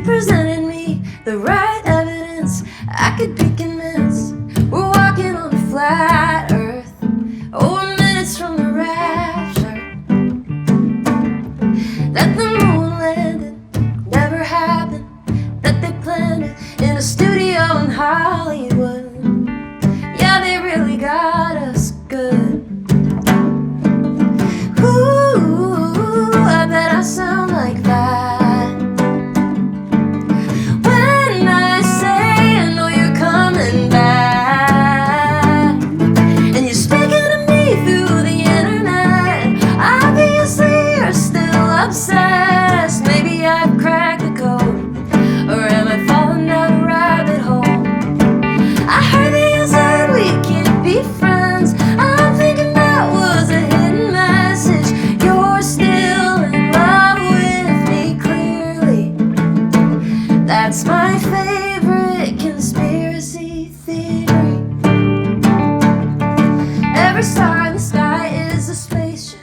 presented me the right evidence. I could be convinced we're walking on a flat earth. Oh, we're minutes from the rapture. That the moon landed never happened. That they planned it in a studio in Hollywood. Yeah, they really got us good. Ooh, I bet I sound like that when I say I know you're coming back. And you're speaking to me through the internet. Obviously you're still obsessed. Maybe I've cracked the code, or am I falling down a rabbit hole? I heard that you said we can't be friends. I'm thinking that was a hidden message. You're still in love with me, clearly. That's my favorite conspiracy theory. Every star in the sky is a spaceship.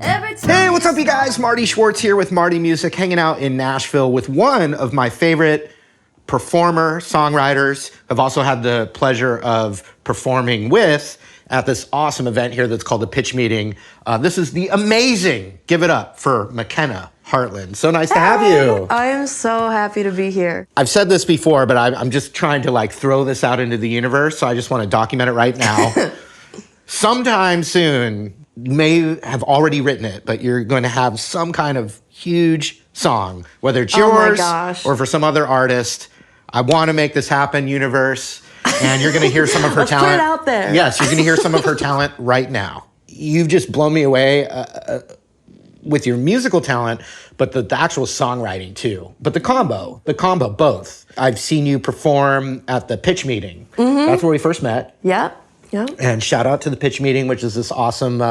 Hey, what's up, you guys? Marty Schwartz here with Marty Music, hanging out in Nashville with one of my favorite performer, songwriters. I've also had the pleasure of performing with at this awesome event here that's called the Pitch Meeting. This is the amazing, give it up for Makena Hartlin. So nice to have you. I am so happy to be here. I've said this before, but I'm just trying to throw this out into the universe. So I just want to document it right now. Sometime soon, you may have already written it, but you're going to have some kind of huge song, whether it's yours or for some other artist. I want to make this happen, universe. And you're going to hear some of her talent. Put it out there. Yes, you're going to hear some of her talent right now. You've just blown me away with your musical talent, but the actual songwriting too. But the combo, both. I've seen you perform at the Pitch Meeting. Mm-hmm. That's where we first met. Yep. And shout out to the Pitch Meeting, which is this awesome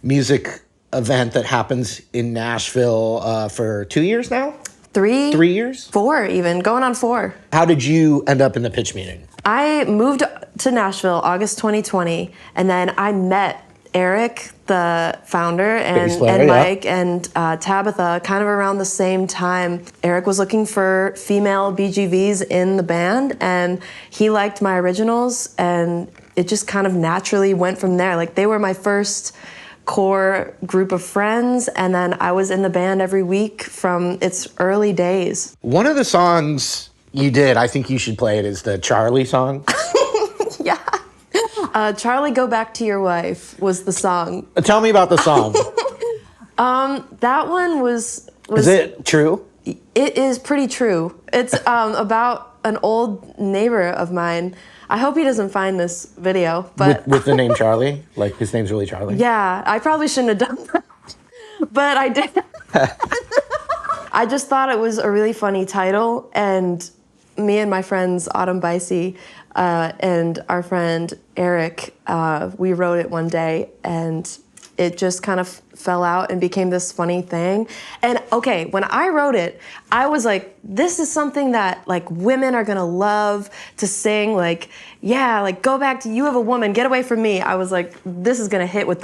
music event that happens in Nashville for 2 years now? 3 years? 4 even, going on 4. How did you end up in the Pitch Meeting? I moved to Nashville August 2020, and then I met Eric, the founder, and Mike and Tabitha kind of around the same time. Eric was looking for female BGVs in the band, and he liked my originals, and it just kind of naturally went from there. They were my first core group of friends, and then I was in the band every week from its early days. One of the songs you did, I think you should play it, is the Charlie song. Yeah. Charlie, Go Back to Your Wife was the song. Tell me about the song. That one was... Is it true? It is pretty true. It's about an old neighbor of mine. I hope he doesn't find this video, but... With the name Charlie? His name's really Charlie? Yeah, I probably shouldn't have done that, but I did. I just thought it was a really funny title, and me and my friends, Autumn Bicey, and our friend Eric, we wrote it one day, and it just kind of fell out and became this funny thing. And okay, when I wrote it, I was like, this is something that women are gonna love to sing. Go back to you have a woman, get away from me. I was like, this is gonna hit with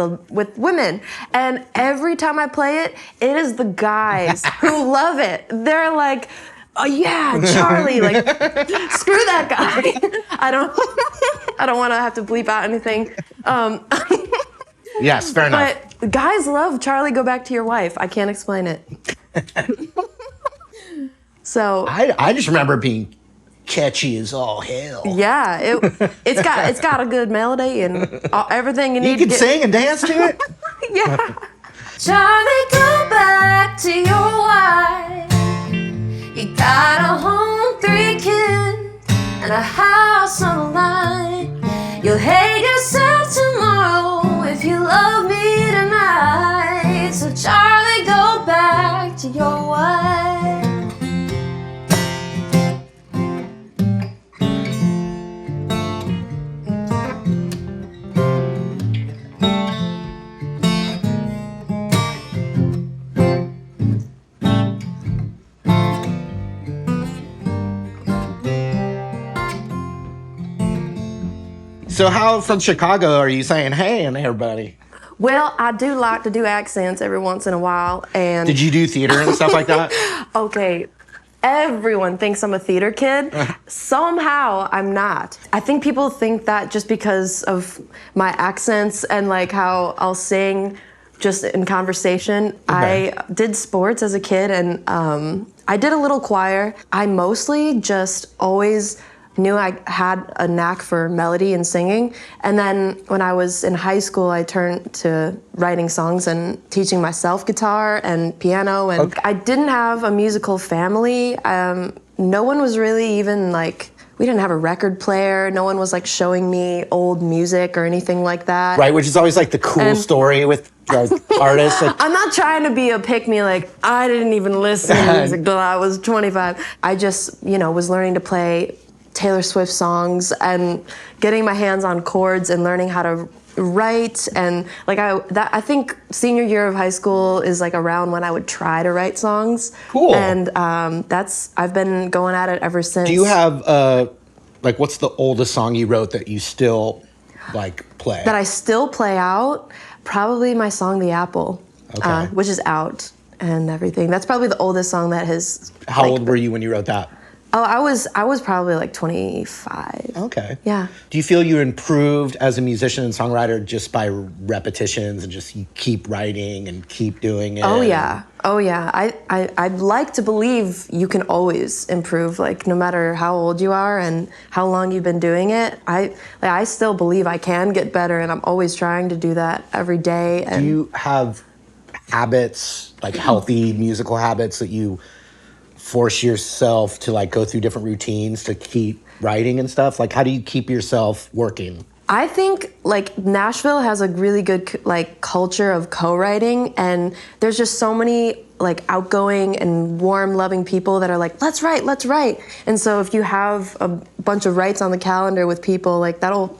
women. And every time I play it, it is the guys who love it. They're like, oh yeah, Charlie, screw that guy. I don't want to have to bleep out anything. Yes, fair enough. But guys love Charlie, Go Back to Your Wife. I can't explain it. So I just remember it being catchy as all hell. Yeah, it's got a good melody and everything you need. You can sing and dance to it. Yeah. Charlie, go back to your wife. You got a home, 3 kids, and a house on the line. You'll hate yourself tomorrow if you love me tonight. So Charlie, go back to your wife. So how from Chicago are you saying hey and everybody? Well, I do like to do accents every once in a while. And did you do theater and stuff like that? Okay, everyone thinks I'm a theater kid. Somehow I'm not. I think people think that just because of my accents and like how I'll sing just in conversation. Okay. I did sports as a kid, and I did a little choir. I mostly just always knew I had a knack for melody and singing. And then when I was in high school, I turned to writing songs and teaching myself guitar and piano. And I didn't have a musical family. No one was really even like, we didn't have a record player. No one was like showing me old music or anything like that. Right, which is always like the cool story with artists. Like, I'm not trying to be a pick-me, like, I didn't even listen to music till I was 25. I just, was learning to play Taylor Swift songs and getting my hands on chords and learning how to write. And like I think senior year of high school is like around when I would try to write songs. Cool. And I've been going at it ever since. do you have like what's the oldest song you wrote that you still like play? That I still play out? Probably my song "The Apple," Okay. which is out and everything. That's probably the oldest song that has. How old were you when you wrote that? Oh, I was probably like 25. Okay. Yeah. Do you feel you improved as a musician and songwriter just by repetitions and just you keep writing and keep doing it? Oh yeah. I'd like to believe you can always improve, like no matter how old you are and how long you've been doing it. I still believe I can get better, and I'm always trying to do that every day. And Do you have habits, like healthy musical habits that you force yourself to like go through different routines to keep writing and stuff? Like how do you keep yourself working? I think like Nashville has a really good like culture of co-writing, and there's just so many like outgoing and warm, loving people that are like, let's write. And so if you have a bunch of writes on the calendar with people, like that'll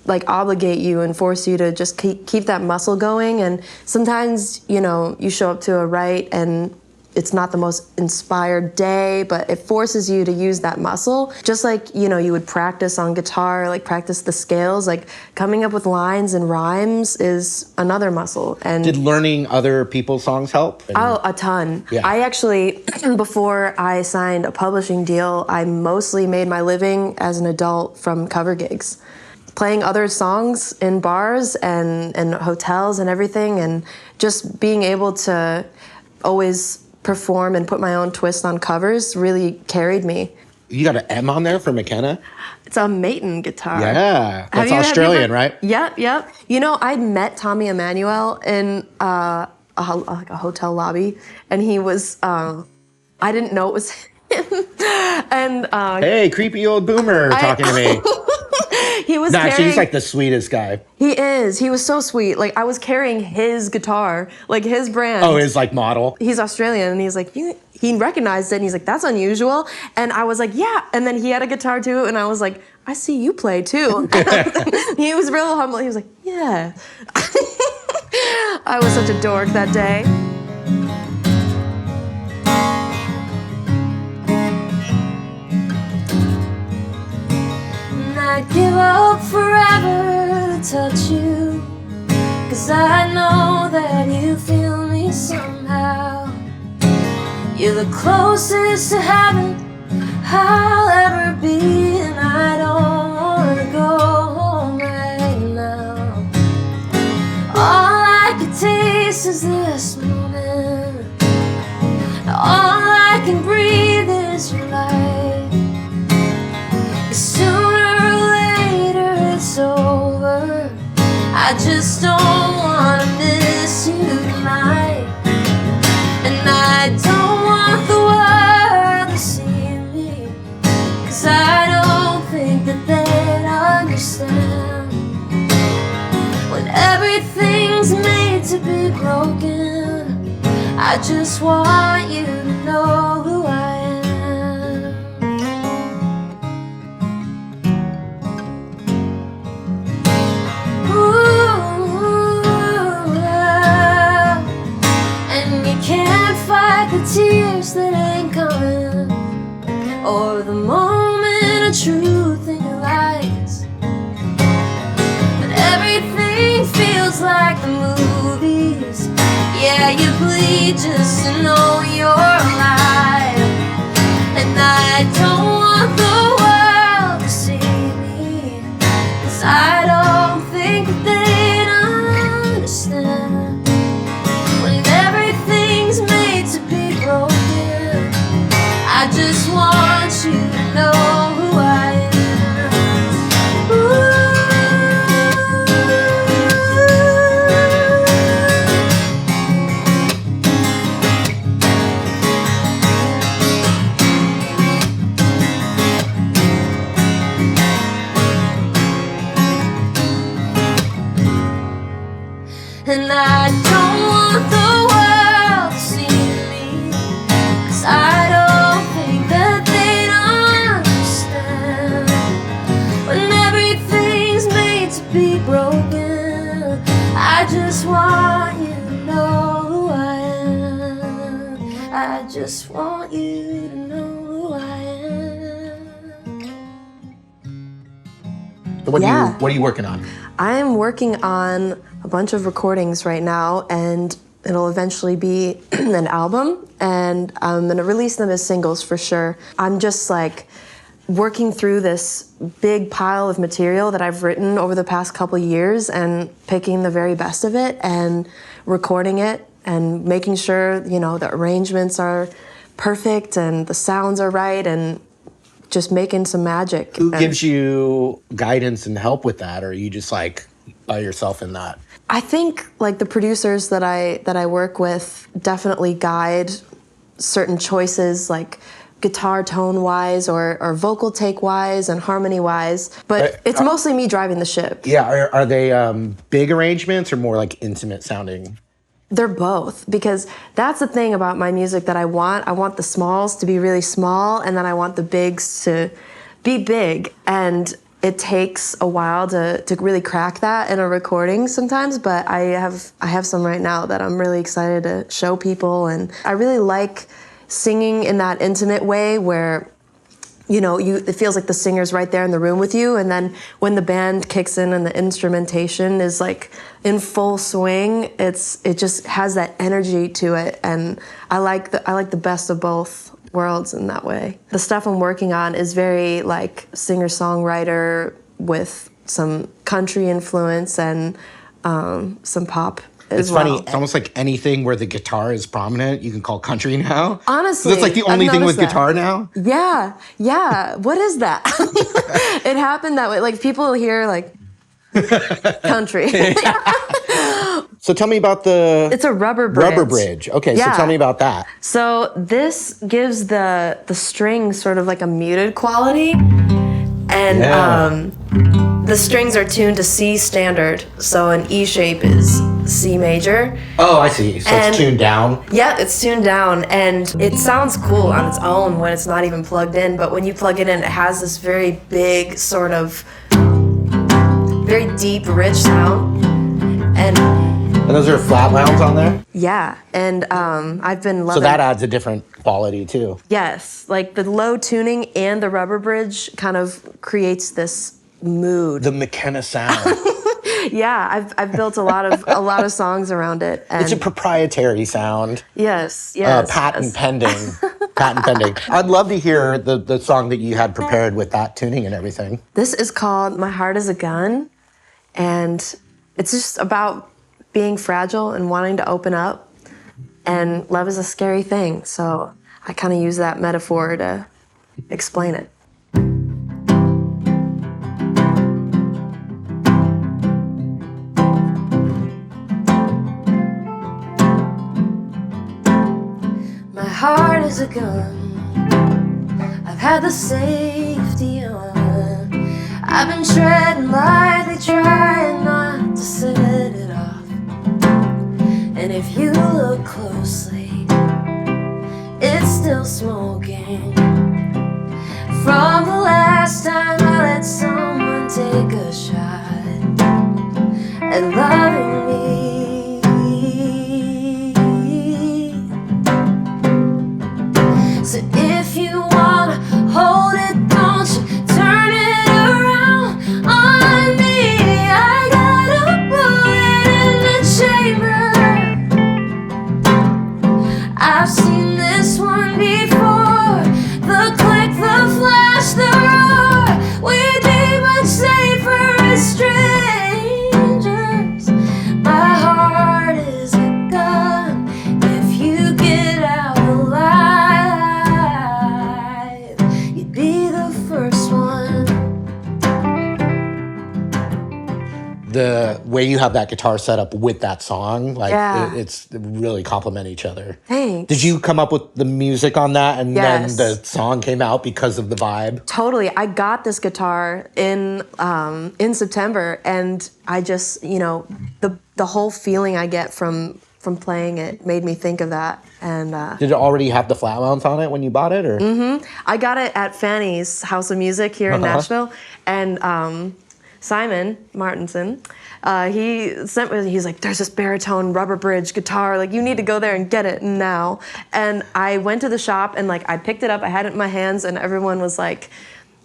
like obligate you and force you to just keep that muscle going. And sometimes, you show up to a write and it's not the most inspired day, but it forces you to use that muscle. Just like, you would practice on guitar, like practice the scales, like coming up with lines and rhymes is another muscle. And Did learning other people's songs help? Oh, a ton. Yeah. I actually, before I signed a publishing deal, I mostly made my living as an adult from cover gigs. Playing other songs in bars and hotels and everything, and just being able to always perform and put my own twist on covers really carried me. You got an M on there for Makena? It's a Maton guitar. Yeah, that's Have you Australian, ever- right? Yep. I met Tommy Emmanuel in a hotel lobby, and he was, I didn't know it was him. And Hey, creepy old boomer talking to me. he was No, actually, carrying... he's like the sweetest guy. He is. He was so sweet. Like, I was carrying his guitar, like his brand. Oh, his like model? He's Australian, and he's like, he recognized it, and he's like, that's unusual. And I was like, yeah. And then he had a guitar too, and I was like, I see you play too. He was real humble. He was like, yeah. I was such a dork that day. I'd give up forever to touch you, 'cause I know that you feel me somehow. You're the closest to heaven I'll ever be, and I don't wanna go home right now. All I can taste is this moment. All I can breathe is your light. Sooner or later it's over. I just don't wanna miss you tonight. And I don't want the world to see me, 'cause I don't think that they'd understand. When everything's made to be broken, I just want you to know who I am. The tears that ain't coming, or the moment of truth in your eyes. But everything feels like the movies. Yeah, you bleed just to know you're alive. just want you to know who I am. Ooh. And I don't want the world to see me, 'cause I don't think that they'd understand. When everything's made to be broken, I just want you to know who I am. I just want you to know who I am. So what Yeah. what are you working on? I'm working on a bunch of recordings right now, and it'll eventually be an album, and I'm gonna release them as singles for sure. I'm just like working through this big pile of material that I've written over the past couple years and picking the very best of it and recording it and making sure, you know, the arrangements are perfect and the sounds are right and just making some magic. Who gives you guidance and help with that, or are you just like by yourself in that? I think like the producers that I work with definitely guide certain choices, like guitar tone wise or vocal take wise and harmony wise. But it's mostly me driving the ship. Yeah, are they big arrangements or more like intimate sounding? They're both, because that's the thing about my music that I want. I want the smalls to be really small, and then I want the bigs to be big. And it takes a while to really crack that in a recording sometimes, but I have some right now that I'm really excited to show people. And I really like singing in that intimate way where, you know, it feels like the singer's right there in the room with you, and then when the band kicks in and the instrumentation is like in full swing, it just has that energy to it, and I like the best of both worlds in that way. The stuff I'm working on is very like singer-songwriter with some country influence and some pop as It's well. funny. It's almost like anything where the guitar is prominent, you can call country now. Honestly, that's like the I've only thing with noticed that. guitar now. Yeah. What is that? It happened that way. Like people hear like country. So tell me about the It's a rubber bridge. rubber bridge. Okay, Yeah. so tell me about that. So this gives the strings sort of like a muted quality, and Yeah. the strings are tuned to C standard. So an E shape is C major. Oh, I see. So And- it's tuned down. Yeah, it's tuned down, and it sounds cool on its own when it's not even plugged in, but when you plug it in, it has this very big, sort of, very deep, rich sound. And those are flat wounds on there? Yeah, and I've been loving. So that adds a different quality too. Yes, like the low tuning and the rubber bridge kind of creates this mood. The Makena sound. Yeah, I've built a lot of songs around it. And It's a proprietary sound. yes. Patent yes. pending. Patent pending. I'd love to hear the song that you had prepared with that tuning and everything. This is called My Heart is a Gun, and it's just about being fragile and wanting to open up, and love is a scary thing, so I kind of use that metaphor to explain it. My heart is a gun. I've had the safety on. I've been treading lightly, trying not to set it off. And if you look closely, it's still smoking from the last time I let someone take a shot at loving me. So if you wanna hold it, don't you turn it around on me. I got a bullet in the chamber. I've seen this one before. The click, the flash, the roar. We'd be much safer as strangers. My way you have that guitar set up with that song, like Yeah. it's really complement each other. Thanks. Did you come up with the music on that, and Yes. then the song came out because of the vibe? Totally. I got this guitar in September, and I just, the whole feeling I get from playing it made me think of that. And Did it already have the flat mounts on it when you bought it, or? I got it at Fanny's House of Music here in Nashville, and Simon Martinson, he's like, there's this baritone rubber bridge guitar, like you need to go there and get it now. And I went to the shop and like I picked it up, I had it in my hands, and everyone was like,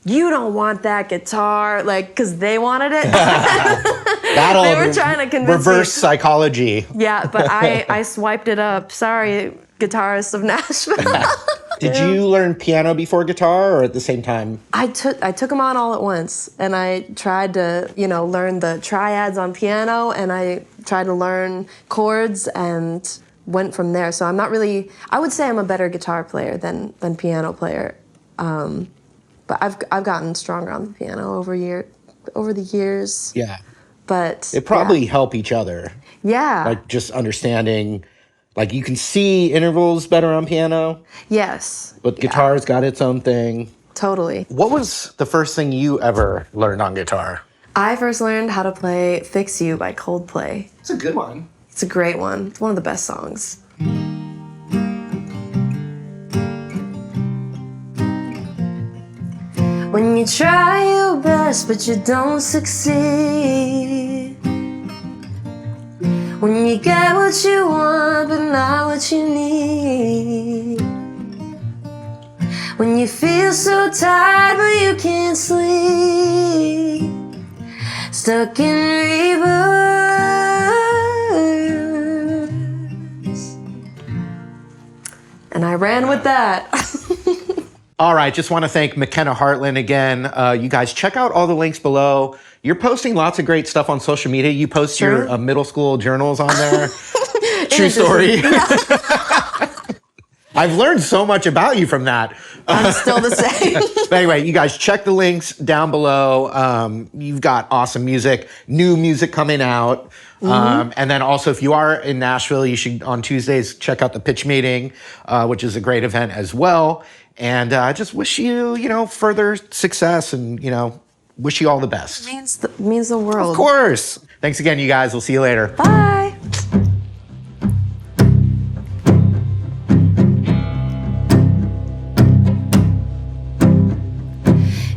you don't want that guitar, like, because they wanted it. They were trying to convince reverse me. psychology. Yeah, but I swiped it up. Sorry, guitarists of Nashville. Did you learn piano before guitar, or at the same time? I took them on all at once, and I tried to, learn the triads on piano, and I tried to learn chords, and went from there. So I'm not really, I would say I'm a better guitar player than piano player. But I've gotten stronger on the piano over the years. Yeah. But It probably help each other. Yeah. Like just understanding, like you can see intervals better on piano, Yes. but guitar's got its own thing. Totally. What was the first thing you ever learned on guitar? I first learned how to play Fix You by Coldplay. It's a good one. It's a great one. It's one of the best songs. When you try your best but you don't succeed, when you get what you want but not what you need, when you feel so tired but you can't sleep, stuck in reverse. And I ran with that. All right, just want to thank Makena Hartlin again. You guys, check out all the links below. You're posting lots of great stuff on social media. You post your middle school journals on there. True story. I've learned so much about you from that. I'm still the same. But anyway, you guys, check the links down below. You've got awesome music, new music coming out. And then also, if you are in Nashville, you should, on Tuesdays, check out the Pitch Meeting, which is a great event as well. And I just wish you, further success and, wish you all the best. Means the world. Of course. Thanks again, you guys. We'll see you later. Bye.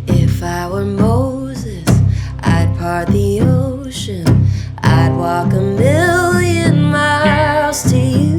If I were Moses, I'd part the ocean. I'd walk 1,000,000 miles to you.